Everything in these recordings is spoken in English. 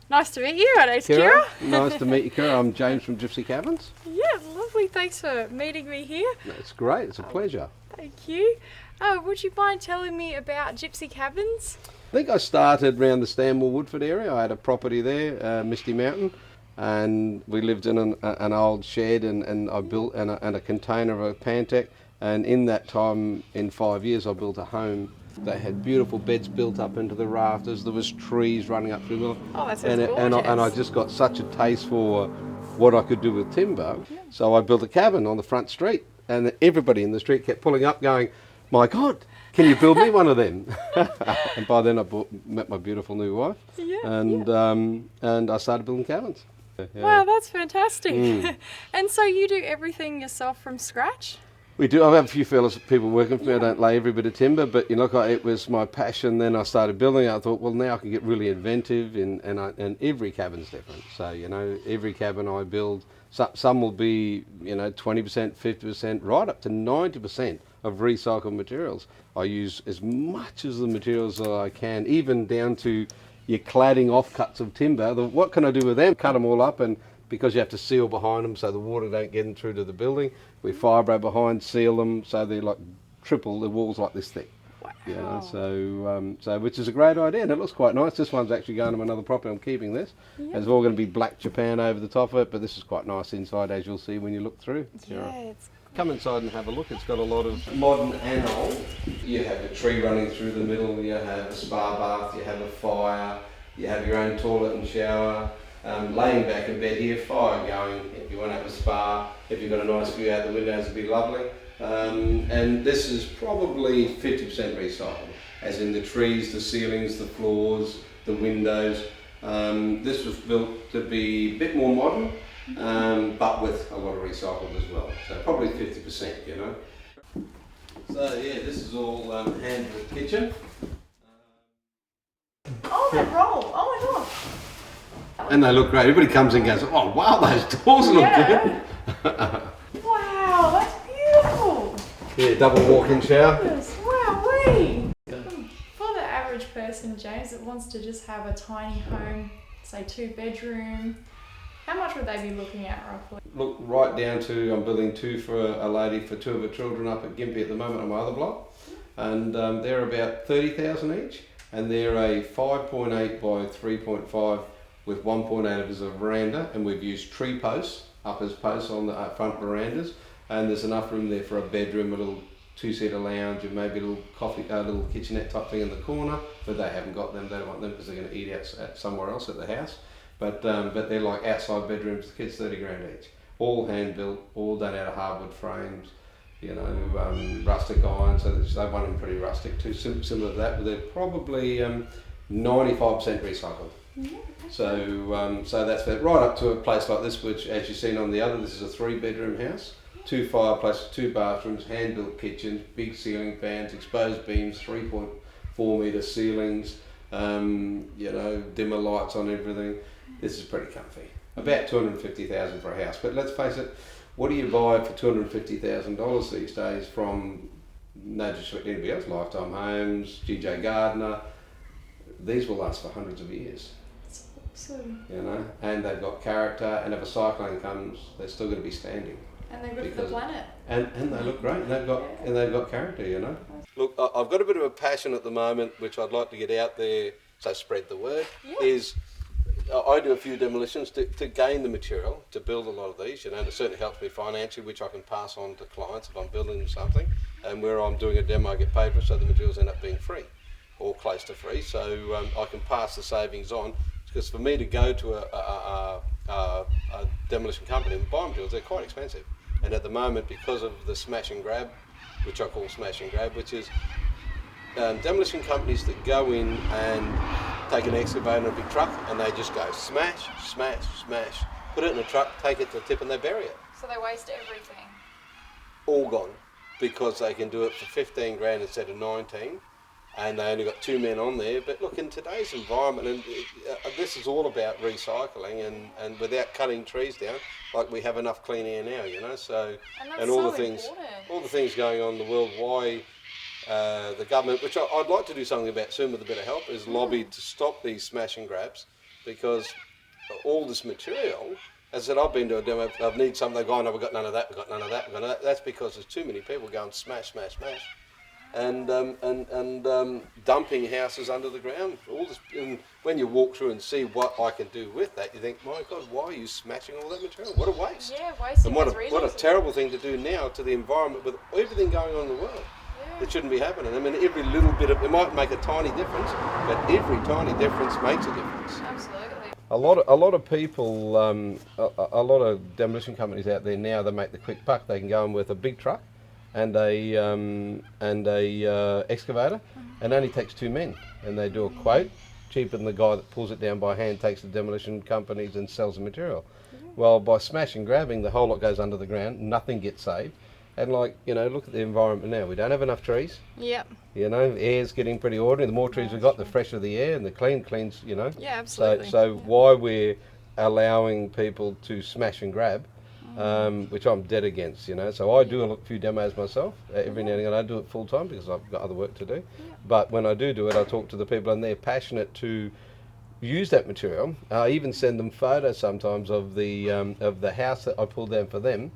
Nice to meet you. My name's Keira. Keira. Nice to meet you, Keira. I'm James from Gypsy Cabins. Yeah, lovely. Thanks for meeting me here. It's great. It's a pleasure. Thank you. Would you mind telling me about Gypsy Cabins? I think I started around the Stanmore Woodford area. I had a property there, Misty Mountain, and we lived in an old shed, and I built and a container of a Pantec. And in that time, in 5 years, I built a home. They had beautiful beds built up into the rafters. There was trees running up through the middle. Oh, that sounds gorgeous. And I just got such a taste for what I could do with timber. Yeah. So I built a cabin on the front street, and everybody in the street kept pulling up going, "My God, can you build me one of them?" And by then I met my beautiful new wife, and I started building cabins. Yeah. Wow, that's fantastic. And so you do everything yourself from scratch? We do. I have a few people working for me. I don't lay every bit of timber, but it was my passion. Then I started building. I thought, well, now I can get really inventive, and every cabin's different. So every cabin I build, some will be 20%, 50%, right up to 90% of recycled materials. I use as much of the materials that I can, even down to your cladding offcuts of timber. What can I do with them? Cut them all up, and because you have to seal behind them so the water don't get in through to the building, we fibro behind, seal them so they're like triple, the walls like this thick. Wow. So which is a great idea, and it looks quite nice. This one's actually going to another property. I'm keeping this. Yep. It's all going to be black Japan over the top of it, but this is quite nice inside, as you'll see when you look through. Yeah, Come inside and have a look. It's got a lot of modern and old. You have a tree running through the middle, you have a spa bath, you have a fire, you have your own toilet and shower. Laying back in bed here, fire going if you want to have a spa. If you've got a nice view out the windows, it'd be lovely. And this is probably 50% recycled, as in the trees, the ceilings, the floors, the windows. This was built to be a bit more modern, but with a lot of recycled as well. So probably 50%, So yeah, this is all hand-built kitchen. Oh, that roll! Oh my God! And they look great. Everybody comes in and goes, "Oh wow, those doors look good." Wow, that's beautiful. Yeah, double walk-in shower. Wowee. For the average person, James, that wants to just have a tiny home, say 2-bedroom, how much would they be looking at roughly? Look, right down to, I'm building 2 for a lady for 2 of her children up at Gympie at the moment on my other block, and they're about 30,000 each, and they're a 5.8 by 3.5 with 1.8 of as a veranda, and we've used tree posts up as posts on the front verandas, and there's enough room there for a bedroom, a little 2-seater lounge, and maybe a little kitchenette type thing in the corner. But they haven't got them. They don't want them because they're going to eat out somewhere else at the house. But they're like outside bedrooms. The kids, 30 grand each. All hand built, all done out of hardwood frames. Rustic iron. So they want them pretty rustic too, similar to that. But they're probably 95% recycled. Yeah. So that's it. Right up to a place like this, which, as you've seen on the other, this is a 3-bedroom house, 2 fireplaces, 2 bathrooms, hand-built kitchens, big ceiling fans, exposed beams, 3.4 metre ceilings, dimmer lights on everything. This is pretty comfy. About $250,000 for a house, but let's face it, what do you buy for $250,000 these days from, no disrespect to anybody else, Lifetime Homes, GJ Gardner? These will last for hundreds of years. Awesome. And they've got character, and if a cyclone comes, they're still going to be standing. And they're good for the planet. And they look great, and they've got character, Look, I've got a bit of a passion at the moment, which I'd like to get out there, so spread the word, is I do a few demolitions to gain the material, to build a lot of these, and it certainly helps me financially, which I can pass on to clients if I'm building them something, and where I'm doing a demo, I get paid for it, so the materials end up being free, or close to free, so I can pass the savings on. Because for me to go to a demolition company and buy materials, they're quite expensive. And at the moment, because of the smash and grab, which I call smash and grab, which is demolition companies that go in and take an excavator and a big truck, and they just go smash, smash, smash, put it in a truck, take it to the tip, and they bury it. So they waste everything. All gone, because they can do it for 15 grand instead of 19. And they only got 2 men on there. But look, in today's environment, and this is all about recycling, and without cutting trees down, like we have enough clean air now, So and all the things going on in the world, why the government, which I'd like to do something about soon with a bit of help, is lobbied to stop these smash and grabs, because all this material, as I said, I've been to a demo, I need something, they go, oh no, we've got none of that, we've got none of that, we've got none of that. That's because there's too many people going smash, smash, smash. And dumping houses under the ground. All this, and when you walk through and see what I can do with that, you think, my God, why are you smashing all that material? What a waste! Yeah, wasting and what a terrible thing to do now to the environment with everything going on in the world. Yeah. It shouldn't be happening. I mean, every little bit of it might make a tiny difference, but every tiny difference makes a difference. Absolutely. A lot of people, a lot of demolition companies out there now, they make the quick buck. They can go in with a big truck and a excavator, and only takes 2 men, and they do a quote cheaper than the guy that pulls it down by hand, takes the demolition companies and sells the material. Well, by smash and grabbing, the whole lot goes under the ground, nothing gets saved. And look at the environment now. We don't have enough trees. Yep. Air's getting pretty ordinary. The more trees we've got, the fresher the air, and the cleans. Yeah, absolutely. So why we're allowing people to smash and grab, which I'm dead against. So I do a few demos myself every now and again. I do it full time because I've got other work to do. But when I do it, I talk to the people, and they're passionate to use that material. I even send them photos sometimes of the house that I pulled down for them.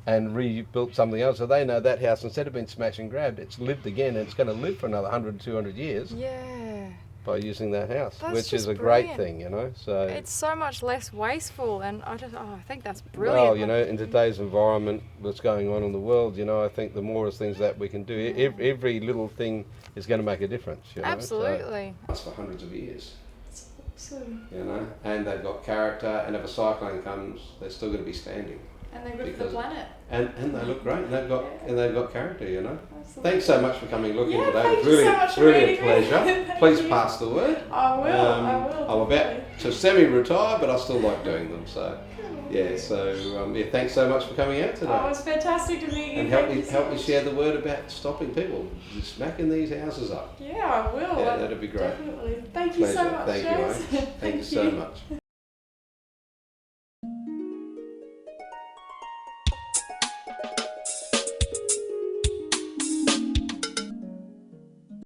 And rebuilt something else, so they know that house, instead of being smashed and grabbed, it's lived again, and it's going to live for another 100, 200 years. Yeah. By using that house, That's which is a brilliant. great thing, So it's so much less wasteful, and I think that's brilliant. Well, in today's environment, what's going on in the world, I think the more things that we can do, every little thing is going to make a difference. Absolutely. That's for hundreds of years. That's awesome. And they've got character, and if a cyclone comes, they're still going to be standing. And they're good for the planet. And they look great, and they've got character, Absolutely. Thanks so much for coming looking today. Thank It's you so much for really a pleasure. Please pass the word. I will. I'm about to semi-retire, but I still like doing them. So, thanks so much for coming out today. Oh, it was fantastic to meet you. And help me share the word about stopping people smacking these houses up. Yeah, I will. Yeah, that'd be great. Definitely. Thank you so much, Thank you, James. Thank you so much.